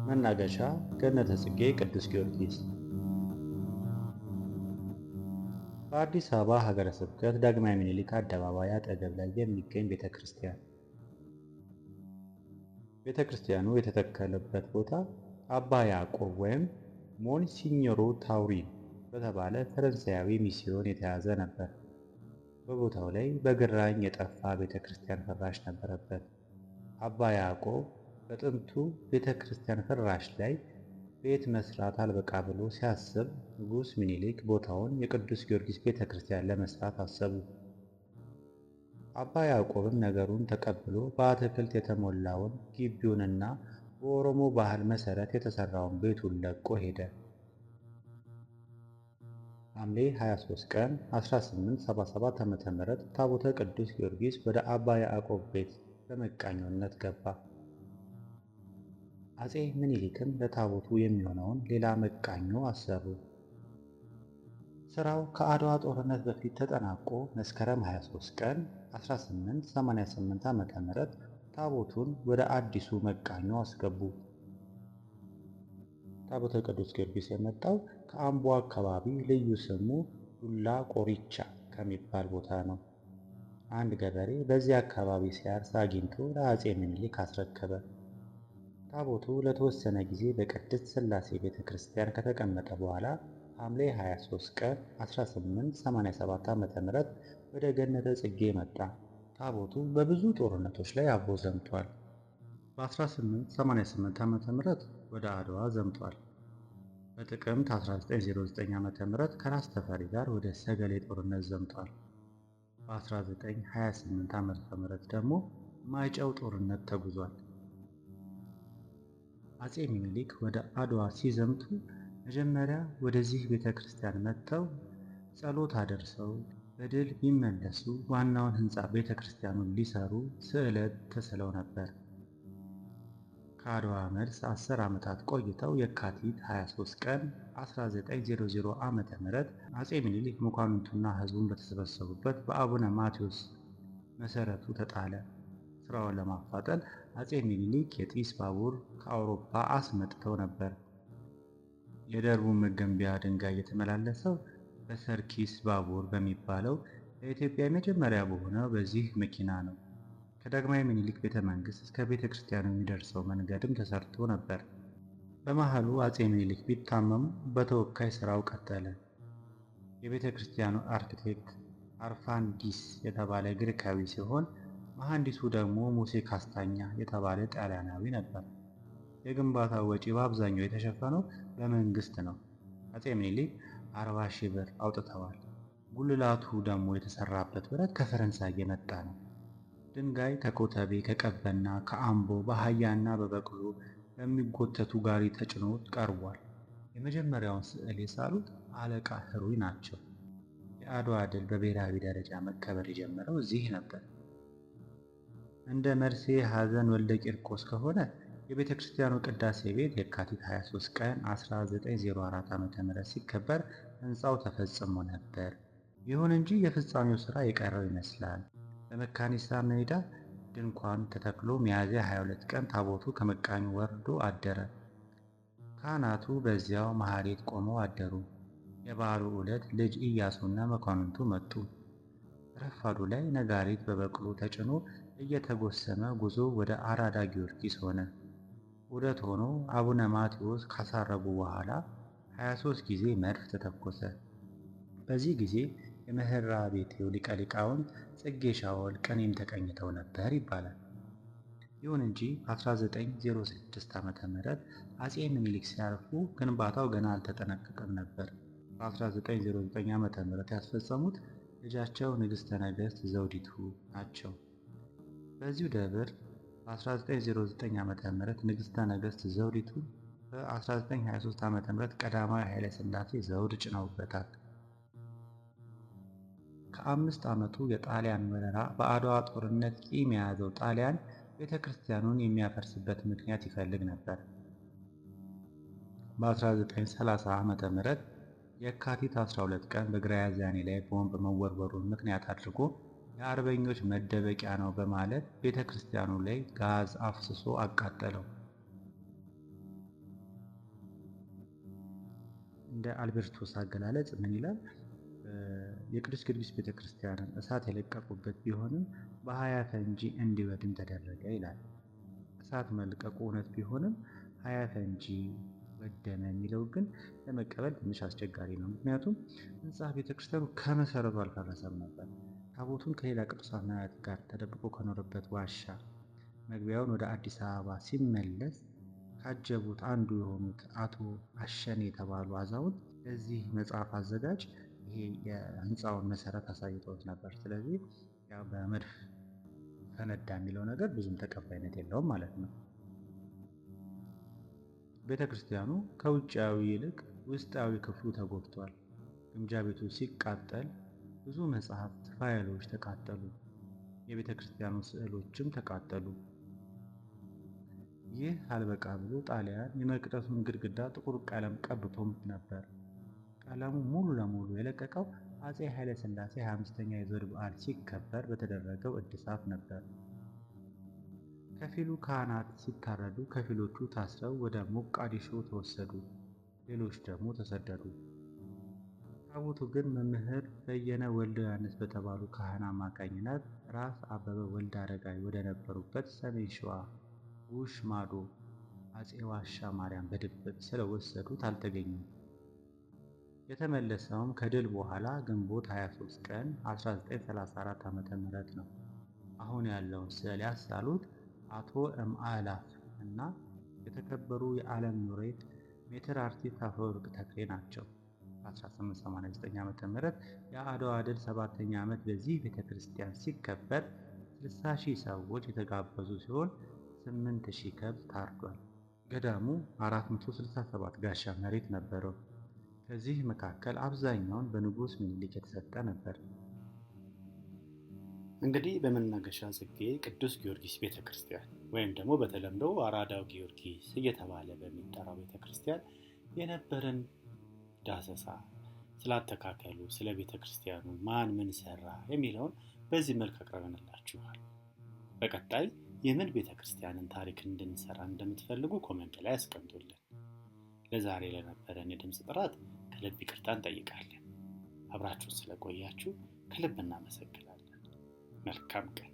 መናገሻ ገነተ ጽጌ ቅዱስ ጊዮርጊስ በአዲስ አበባ ሀገረ ስብከት ዳግማዊ ምኒልክ አደባባይ አጠገብ ላይ የሚገኝ ቤተ ክርስቲያን። ቤተ ክርስቲያኑ የተተከለበት ቦታ አባ ያዕቆብ ወይም ሞንሲኞሮ ታውሪን በተባለ ፈረንሳያዊ ሚስዮን የተያዘ ነበር። በቦታው ላይ በግራኝ የጠፋ ቤተ ክርስቲያን ፍራሽ ነበረበት። አባ ያዕቆብ በጥንቱ ቤተ ክርስቲያን ፍራሽ ላይ ቤት መስራት አልበቃ ብሎ ሲያስብ ንጉሥ ምኒልክ ቦታውን የቅዱስ ጊዮርጊስ ቤተ ክርስቲያን ለመስራት አሰቡ። አባ ያዕቆብም ነገሩን ተቀብሎ በአትክልት የተሞላውን ግቢውንና በኦሮሞ ባህል መሰረት የተሰራውን ቤቱን ለቆ ሄደ። ሐምሌ 23 ቀን 1877 ዓ.ም ታቦተ ቅዱስ ጊዮርጊስ ወደ አባ ያዕቆብ ቤት በመቃኞነት ገባ። አፄ ምኒልክም ለታቦቱ የሚሆነውን ሌላ መቃኞ አሰሩ። ስራው ከአድዋ ጦርነት በፊት ተጠናቆ መስከረም 23 ቀን 1888 ዓ.ም ታቦቱን ወደ አዲሱ መቃኞ አስገቡ። ታቦተ ቅዱስ ጊዮርጊስ የመጣው ከአምቦ አካባቢ ልዩ ስሙ ዱላ ቆሪቻ ከሚባል ቦታ ነው። አንድ ገበሬ በዚህ አካባቢ ሲያርስ አግኝቶ ለአፄ ምኒልክ አስረከበ። ታቦቱ ለተወሰነ ጊዜ በቅድስት ሥላሴ ቤተ ክርስቲያን ከተቀመጠ በኋላ ሐምሌ 23 ቀን 1887 ዓ.ም ወደ ገነተ ጽጌ መጣ። ታቦቱ በብዙ ጦርነቶች ላይ አብሮ ዘምቷል። በ1888 ዓ.ም ወደ አድዋ ዘምቷል። በጥቅምት 1909 ዓ.ም ከራስ ተፈሪ ጋር ወደ ሰገሌ ጦርነት ዘምቷል። በ1928 ዓ.ም ደግሞ ማይጨው ጦርነት ተጉዟል። አፄ ምኒልክ ወደ አድዋ ሲዘምቱ መጀመሪያ ወደዚህ ቤተ ክርስቲያን መጥተው ጸሎት አደርሰው በድል ቢመለሱ ዋናውን ሕንፃ ቤተ ክርስቲያኑን ሊሰሩ ስዕለት ተስለው ነበር። ከአድዋ መልስ 10 ዓመታት ቆይተው የካቲት 23 ቀን 1900 ዓ.ም አፄ ምኒልክ መኳንንቱና ሕዝቡን በተሰበሰቡበት በአቡነ ማቴዎስ መሰረቱ ተጣለ። ስራውን ለማፋጠን አፄ ምኒልክ የጢስ ባቡር ከአውሮፓ አስመጥተው ነበር። የደርቡ መገንቢያ ድንጋይ የተመላለሰው በሰርኪስ ባቡር በሚባለው ለኢትዮጵያ የመጀመሪያ በሆነው በዚህ መኪና ነው። ከዳግማዊ ምኒልክ ቤተ መንግስት እስከ ቤተ ክርስቲያኑ የሚደርሰው መንገድም ተሰርቶ ነበር። በመሃሉ አፄ ምኒልክ ቢታመሙ በተወካይ ስራው ቀጠለ። የቤተ ክርስቲያኑ አርክቴክት አርፋንዲስ የተባለ ግሪካዊ ሲሆን መሐንዲሱ ደግሞ ሙሴ ካስታኛ የተባለ ጣሊያናዊ ነበር። የግንባታው ወጪ በአብዛኛው የተሸፈነው በመንግስት ነው። አፄ ምኒልክ 40 ሺህ ብር አውጥተዋል። ጉልላቱ ደግሞ የተሰራበት ብረት ከፈረንሳይ የመጣ ነው። ድንጋይ ከኮተቤ፣ ከቀበና፣ ከአምቦ በአህያና በበቅሎ በሚጎተቱ ጋሪ ተጭኖ ቀርቧል። የመጀመሪያውን ስዕል የሳሉት አለቃ ህሩይ ናቸው። የአድዋ ድል በብሔራዊ ደረጃ መከበር የጀመረው እዚህ ነበር። እንደ መርሴ ሐዘን ወልደ ቂርቆስ ከሆነ የቤተ ክርስቲያኑ ቅዳሴ ቤት የካቲት 23 ቀን 1904 ዓ.ም ሲከበር ሕንፃው ተፈጽሞ ነበር። ይሁን እንጂ የፍጻሜው ሥራ የቀረው ይመስላል። በመካኒሳ ሜዳ ድንኳን ተተክሎ ሚያዝያ 22 ቀን ታቦቱ ከመቃኙ ወርዶ አደረ። ካህናቱ በዚያው ማኅሌት ቆመው አደሩ። የበዓሉ ዕለት ልጅ ኢያሱና መኳንንቱ መጡ። ረፋዱ ላይ ነጋሪት በበቅሎ ተጭኖ እየተጎሰመ ጉዞ ወደ አራዳ ጊዮርጊስ ሆነ። ውደት ሆኖ አቡነ ማቴዎስ ካሳረጉ በኋላ 23 ጊዜ መድፍ ተተኮሰ። በዚህ ጊዜ የምህራ ቤቴው ሊቀ ሊቃውንት ጽጌ ሻወል ቅኔም ተቀኝተው ነበር ይባላል። ይሁን እንጂ 1906 ዓ.ም አፄ ምኒልክ ሲያርፉ ግንባታው ገና አልተጠናቀቀም ነበር። በ1909 ዓ.ም ያስፈጸሙት ልጃቸው ንግሥተ ነገሥት ዘውዲቱ ናቸው። በዚሁ ደብር በ1909 ዓ.ም ንግሥተ ነገሥት ዘውዲቱ በ1923 ዓ.ም ቀዳማዊ ኃይለ ሥላሴ ዘውድ ጭነውበታል። ከ5 ዓመቱ የጣሊያን ወረራ በአድዋ ጦርነት ቂም የያዘው ጣሊያን ቤተ ክርስቲያኑን የሚያፈርስበት ምክንያት ይፈልግ ነበር። በ1930 ዓ.ም የካቲት 12 ቀን በግራዚያኒ ላይ ቦምብ መወርወሩን ምክንያት አድርጎ የአርበኞች መደበቂያ ነው በማለት ቤተ ክርስቲያኑ ላይ ጋዝ አፍስሶ አቃጠለው። እንደ አልቤርቶስ አገላለጽ ምን ይላል? የቅዱስ ጊዮርጊስ ቤተክርስቲያንን እሳት የለቀቁበት ቢሆንም በ20 ፈንጂ እንዲወድም ተደረገ ይላል። እሳት መልቀቁ እውነት ቢሆንም 20 ፈንጂ ወደመ የሚለው ግን ለመቀበል ትንሽ አስቸጋሪ ነው። ምክንያቱም ህንፃ ቤተክርስቲያኑ ከመሰረቱ አልፈረሰም ነበር። ታቦቱን ከሌላ ቅዱሳት ነቢያት ጋር ተደብቆ ከኖረበት ዋሻ መግቢያውን ወደ አዲስ አበባ ሲመለስ ካጀቡት አንዱ የሆኑት አቶ አሸኔ የተባሉ አዛውንት ለዚህ መጽሐፍ አዘጋጅ ይሄ የህንፃውን መሰረት አሳይተውት ነበር። ስለዚህ ያው በመድፍ ፈነዳ የሚለው ነገር ብዙም ተቀባይነት የለውም ማለት ነው። ቤተክርስቲያኑ ከውጫዊ ይልቅ ውስጣዊ ክፍሉ ተጎድቷል። ግምጃ ቤቱ ሲቃጠል ብዙ መጽሐፍት፣ ፋይሎች ተቃጠሉ። የቤተክርስቲያኑ ስዕሎችም ተቃጠሉ። ይህ አልበቃ ብሎ ጣሊያን የመቅደሱን ግድግዳ ጥቁር ቀለም ቀብቶም ነበር። ቀለሙ ሙሉ ለሙሉ የለቀቀው አፄ ኃይለ ሥላሴ 25ኛ የዘውድ በዓል ሲከበር በተደረገው እድሳት ነበር። ከፊሉ ካህናት ሲታረዱ፣ ከፊሎቹ ታስረው ወደ ሞቃዲሾ ተወሰዱ፣ ሌሎች ደግሞ ተሰደዱ። ታቦቱ ግን መምህር በየነ ወልደ ዮሐንስ በተባሉ ካህን አማካኝነት ራስ አበበ ወልደ አረጋይ ወደ ነበሩበት ሰሜን ሸዋ ጉሽ ማዶ አፄ ዋሻ ማርያም በድብቅ ስለወሰዱት አልተገኘም። የተመለሰውም ከድል በኋላ ግንቦት 23 ቀን 1934 ዓ.ም ነው። አሁን ያለውን ስዕል ያሳሉት አቶ እምአላፍ እና የተከበሩ የዓለም ሎሬት ሜትር አርቲስት አፈወርቅ ተክሌ ናቸው። በ1889 ዓ.ም የአድዋ ድል 7ኛ ዓመት በዚህ ቤተክርስቲያን ሲከበር 60,000 ሰዎች የተጋበዙ ሲሆን 8,000 ከብት ታርዷል። ገዳሙ 467 ጋሻ መሬት ነበረው። ከዚህ መካከል አብዛኛውን በንጉሥ ምኒልክ የተሰጠ ነበር። እንግዲህ በመናገሻ ጽጌ ቅዱስ ጊዮርጊስ ቤተክርስቲያን ወይም ደግሞ በተለምዶ አራዳው ጊዮርጊስ እየተባለ በሚጠራው ቤተክርስቲያን የነበረን ዳሰሳ ስላተካከሉ፣ ስለ ቤተክርስቲያኑ ማን ምን ሰራ የሚለውን በዚህ መልክ አቅርበንላችኋል። በቀጣይ የምን ቤተክርስቲያንን ታሪክ እንድንሰራ እንደምትፈልጉ ኮሜንት ላይ አስቀምጡልን። ለዛሬ ለነበረን የድምፅ ጥራት ከልብ ይቅርታ እንጠይቃለን። አብራችሁን ስለቆያችሁ ከልብ እናመሰግናለን። መልካም ቀን።